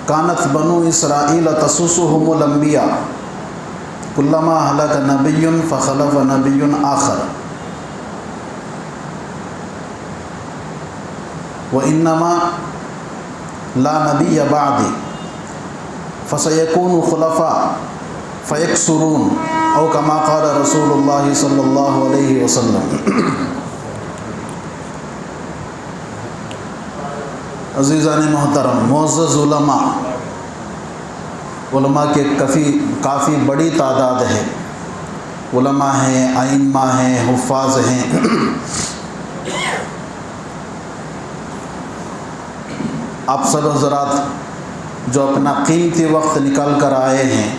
کانت بنو اسرائیل تسوسهم الانبیاء کلما ہلک نبی فخلف نبی آخر وانما لا نبی بعدی فسیکون خلفاء فیکثرون او کما قال رسول اللہ صلی اللہ علیہ وسلم۔ عزیزان محترم، معزز علماء کے کافی بڑی تعداد ہے، علماء ہیں، ائمہ ہیں، حفاظ ہیں۔ آپ سب حضرات جو اپنا قیمتی وقت نکال کر آئے ہیں،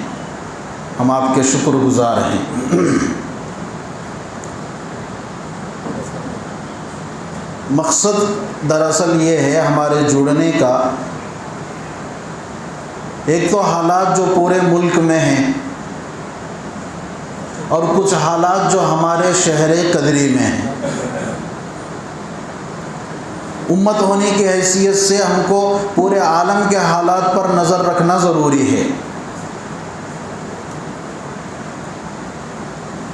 ہم آپ کے شکر گزار ہیں۔ مقصد دراصل یہ ہے ہمارے جڑنے کا، ایک تو حالات جو پورے ملک میں ہیں اور کچھ حالات جو ہمارے شہر قدری میں ہیں۔ امت ہونے کی حیثیت سے ہم کو پورے عالم کے حالات پر نظر رکھنا ضروری ہے،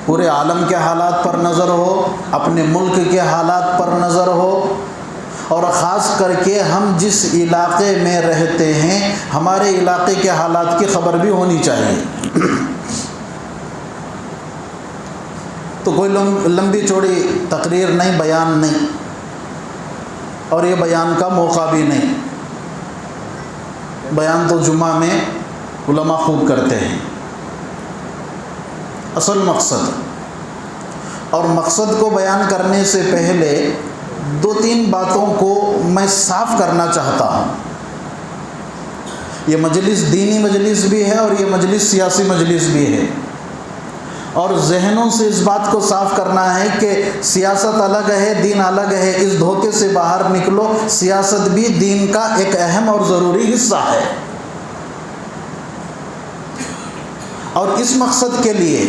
پورے عالم کے حالات پر نظر ہو، اپنے ملک کے حالات پر نظر ہو، اور خاص کر کے ہم جس علاقے میں رہتے ہیں ہمارے علاقے کے حالات کی خبر بھی ہونی چاہیے۔ تو کوئی لمبی چوڑی تقریر نہیں، بیان نہیں، اور یہ بیان کا موقع بھی نہیں۔ بیان تو جمعہ میں علماء خوب کرتے ہیں۔ اصل مقصد، اور مقصد کو بیان کرنے سے پہلے دو تین باتوں کو میں صاف کرنا چاہتا ہوں۔ یہ مجلس دینی مجلس بھی ہے اور یہ مجلس سیاسی مجلس بھی ہے، اور ذہنوں سے اس بات کو صاف کرنا ہے کہ سیاست الگ ہے، دین الگ ہے۔ اس دھوکے سے باہر نکلو، سیاست بھی دین کا ایک اہم اور ضروری حصہ ہے۔ اور اس مقصد کے لیے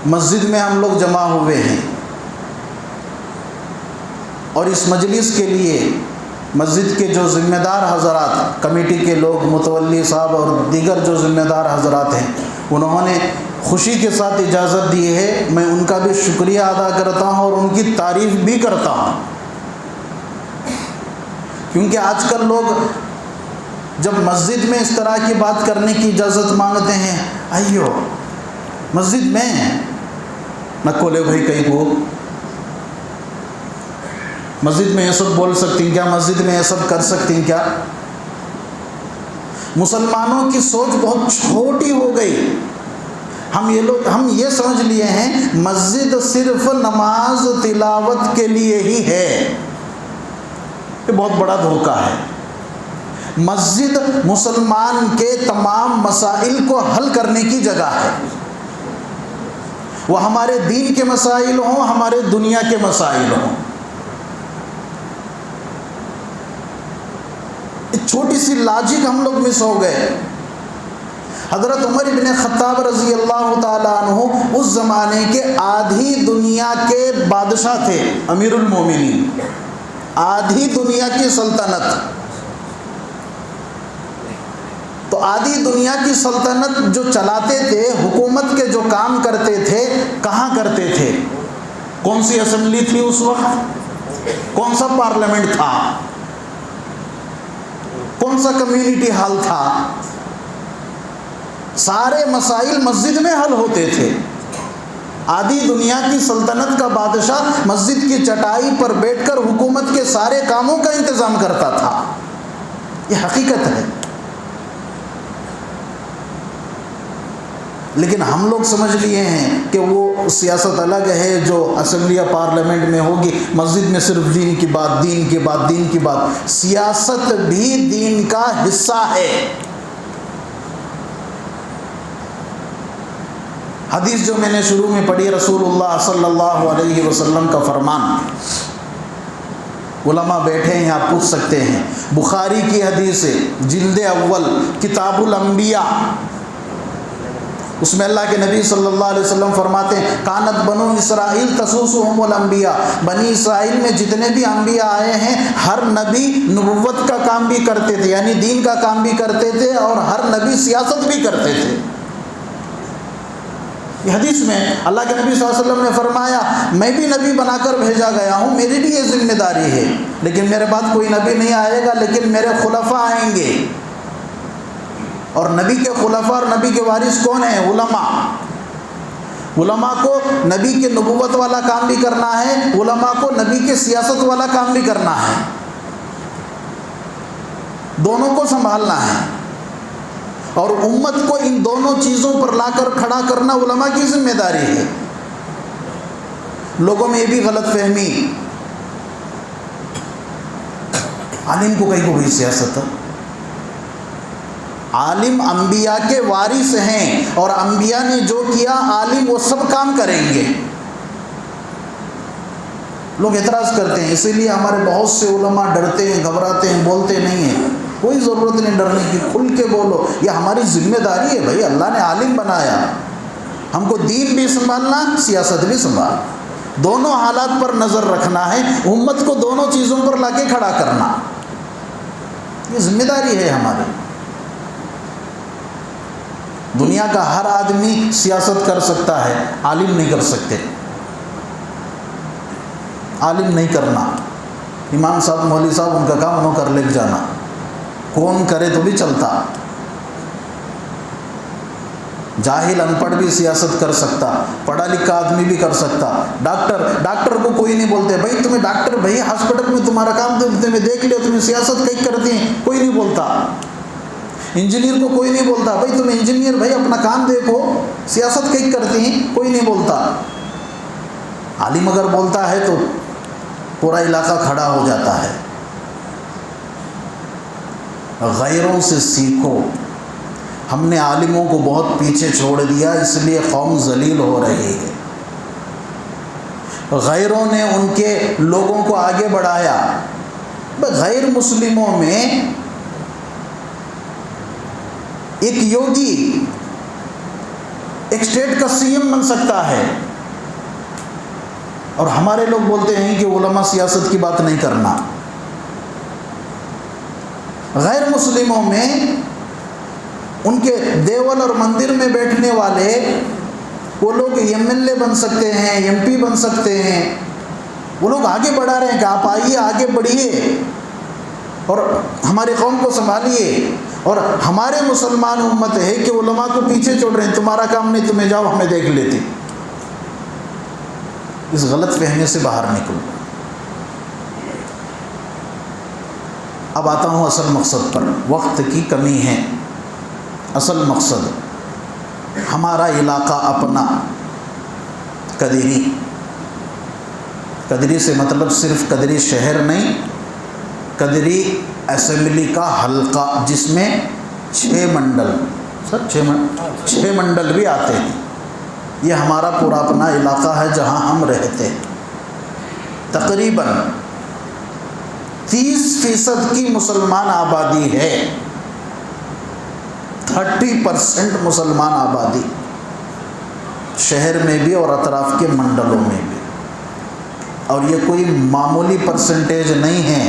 مسجد میں ہم لوگ جمع ہوئے ہیں، اور اس مجلس کے لیے مسجد کے جو ذمہ دار حضرات، کمیٹی کے لوگ، متولی صاحب اور دیگر جو ذمہ دار حضرات ہیں، انہوں نے خوشی کے ساتھ اجازت دی ہے۔ میں ان کا بھی شکریہ ادا کرتا ہوں اور ان کی تعریف بھی کرتا ہوں، کیونکہ آج کل لوگ جب مسجد میں اس طرح کی بات کرنے کی اجازت مانگتے ہیں، آئیو مسجد میں نہ کھولے بھائی کہیں کو، مسجد میں یہ سب بول سکتی ہیں کیا؟ مسجد میں یہ سب کر سکتی ہیں کیا؟ مسلمانوں کی سوچ بہت چھوٹی ہو گئی۔ ہم یہ سمجھ لیے ہیں مسجد صرف نماز تلاوت کے لیے ہی ہے۔ یہ بہت بڑا دھوکہ ہے۔ مسجد مسلمان کے تمام مسائل کو حل کرنے کی جگہ ہے، وہ ہمارے دین کے مسائل ہوں، ہمارے دنیا کے مسائل ہوں۔ ایک چھوٹی سی لاجک ہم لوگ مس ہو گئے۔ حضرت عمر بن خطاب رضی اللہ تعالیٰ عنہ اس زمانے کے آدھی دنیا کے بادشاہ تھے، امیر المومنین، آدھی دنیا کی سلطنت۔ تو آدھی دنیا کی سلطنت جو چلاتے تھے، حکومت کے جو کام کرتے تھے، کہاں کرتے تھے؟ کون سی اسمبلی تھی اس وقت؟ کون سا پارلیمنٹ تھا؟ کون سا کمیونٹی ہال تھا؟ سارے مسائل مسجد میں حل ہوتے تھے۔ آدھی دنیا کی سلطنت کا بادشاہ مسجد کی چٹائی پر بیٹھ کر حکومت کے سارے کاموں کا انتظام کرتا تھا۔ یہ حقیقت ہے۔ لیکن ہم لوگ سمجھ لیے ہیں کہ وہ سیاست الگ ہے جو اسمبلی یا پارلیمنٹ میں ہوگی، مسجد میں صرف دین کی بات، دین کی بات، دین کی بات۔ سیاست بھی دین کا حصہ ہے۔ حدیث جو میں نے شروع میں پڑھی، رسول اللہ صلی اللہ علیہ وسلم کا فرمان، علماء بیٹھے ہیں آپ پوچھ سکتے ہیں، بخاری کی حدیث ہے، جلد اول، کتاب الانبیاء، اس میں اللہ کے نبی صلی اللہ علیہ وسلم فرماتے ہیں کانت بنو اسرائیل تسوسهم الانبیاء، بنی اسرائیل میں جتنے بھی انبیاء آئے ہیں ہر نبی نبوت کا کام بھی کرتے تھے، یعنی دین کا کام بھی کرتے تھے، اور ہر نبی سیاست بھی کرتے تھے۔ یہ حدیث میں اللہ کے نبی صلی اللہ علیہ وسلم نے فرمایا میں بھی نبی بنا کر بھیجا گیا ہوں، میری بھی یہ ذمہ داری ہے، لیکن میرے بعد کوئی نبی نہیں آئے گا، لیکن میرے خلفاء آئیں گے، اور نبی کے خلفاء اور نبی کے وارث کون ہیں؟ علماء۔ علماء کو نبی کے نبوت والا کام بھی کرنا ہے، علماء کو نبی کے سیاست والا کام بھی کرنا ہے، دونوں کو سنبھالنا ہے، اور امت کو ان دونوں چیزوں پر لا کر کھڑا کرنا علماء کی ذمہ داری ہے۔ لوگوں میں یہ بھی غلط فہمی، عالم کو کہیں کو بھی سیاست ہے، عالم انبیاء کے وارث ہیں، اور انبیاء نے جو کیا عالم وہ سب کام کریں گے۔ لوگ اعتراض کرتے ہیں، اسی لیے ہمارے بہت سے علماء ڈرتے ہیں، گھبراتے ہیں، بولتے نہیں ہیں۔ کوئی ضرورت نہیں ڈرنے کی، کھل کے بولو، یہ ہماری ذمہ داری ہے بھائی، اللہ نے عالم بنایا، ہم کو دین بھی سنبھالنا، سیاست بھی سنبھالنا، دونوں حالات پر نظر رکھنا ہے، امت کو دونوں چیزوں پر لا کے کھڑا کرنا، یہ ذمہ داری ہے ہماری۔ دنیا کا ہر آدمی سیاست کر سکتا ہے، عالم نہیں کر سکتے، عالم نہیں کرنا۔ امام صاحب، مولوی صاحب، ان کا کام انہوں کر لے جانا، کون کرے تو بھی چلتا۔ جاہل ان پڑھ بھی سیاست کر سکتا، پڑھا لکھا آدمی بھی کر سکتا۔ ڈاکٹر کو کوئی نہیں بولتے بھائی تمہیں ڈاکٹر، بھائی ہاسپٹل میں تمہارا کام تمہیں دیکھ لیا، تمہیں سیاست کہیں کرتی ہیں، کوئی نہیں بولتا۔ انجینئر کو کوئی نہیں بولتا بھائی تم انجینئر، بھائی اپنا کام دیکھو، سیاست کہیں کرتی ہیں، کوئی نہیں بولتا۔ عالم اگر بولتا ہے تو پورا علاقہ کھڑا ہو جاتا ہے۔ غیروں سے سیکھو، ہم نے عالموں کو بہت پیچھے چھوڑ دیا، اس لیے قوم ذلیل ہو رہی ہے۔ غیروں نے ان کے لوگوں کو آگے بڑھایا۔ غیر مسلموں میں ایک یوگی ایک اسٹیٹ کا سی ایم بن سکتا ہے، اور ہمارے لوگ بولتے ہیں کہ علماء سیاست کی بات نہیں کرنا۔ غیر مسلموں میں ان کے دیول اور مندر میں بیٹھنے والے وہ لوگ ایم ایل اے بن سکتے ہیں، ایم پی بن سکتے ہیں، وہ لوگ آگے بڑھا رہے ہیں کہ آپ آئیے، آگے بڑھیے اور ہماری قوم کو سنبھالیے، اور ہمارے مسلمان امت ہے کہ علماء کو پیچھے چھوڑ رہے ہیں، تمہارا کام نہیں، تمہیں جاؤ، ہمیں دیکھ لیتی۔ اس غلط فہمی سے باہر نکلو۔ اب آتا ہوں اصل مقصد پر، وقت کی کمی ہے۔ اصل مقصد ہمارا علاقہ اپنا قدری، قدری سے مطلب صرف قدری شہر نہیں، قدری اسمبلی کا حلقہ جس میں 6 منڈل، سر 6 منڈل بھی آتے ہیں، یہ ہمارا پورا اپنا علاقہ ہے جہاں ہم رہتے ہیں۔ تقریباً 30% کی مسلمان آبادی ہے، 30% مسلمان آبادی، شہر میں بھی اور اطراف کے منڈلوں میں بھی، اور یہ کوئی معمولی پرسنٹیج نہیں ہے۔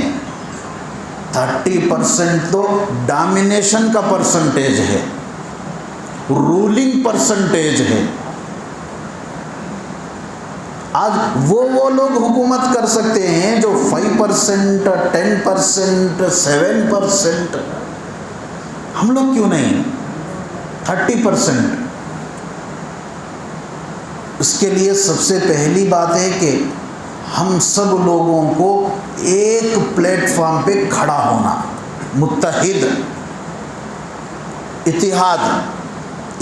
30% تو ڈومینیشن کا پرسنٹیج ہے، رولنگ پرسنٹیج ہے۔ آج وہ لوگ حکومت کر سکتے ہیں جو 5%، 10%، 7%، ہم لوگ کیوں نہیں 30%؟ اس کے لیے سب سے پہلی بات ہے کہ ہم سب لوگوں کو ایک پلیٹ فارم پہ کھڑا ہونا، متحد، اتحاد،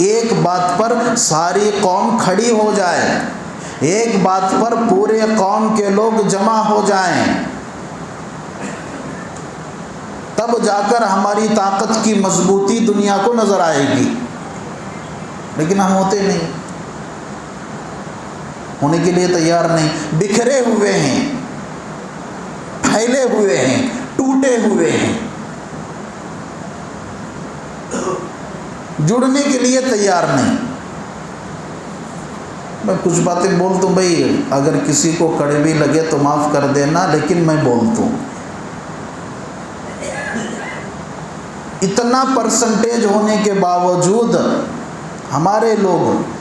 ایک بات پر ساری قوم کھڑی ہو جائے، ایک بات پر پورے قوم کے لوگ جمع ہو جائیں، تب جا کر ہماری طاقت کی مضبوطی دنیا کو نظر آئے گی۔ لیکن ہم ہوتے نہیں، ہونے کے لیے تیار نہیں، بکھرے ہوئے ہیں، پھیلے ہوئے ہیں، ٹوٹے ہوئے ہیں، جڑنے کے لیے تیار نہیں۔ میں کچھ باتیں بولتا ہوں بھائی اگر کسی کو کڑوی لگے تو معاف کر دینا، لیکن میں بولتا ہوں۔ اتنا پرسنٹیج ہونے کے باوجود ہمارے لوگ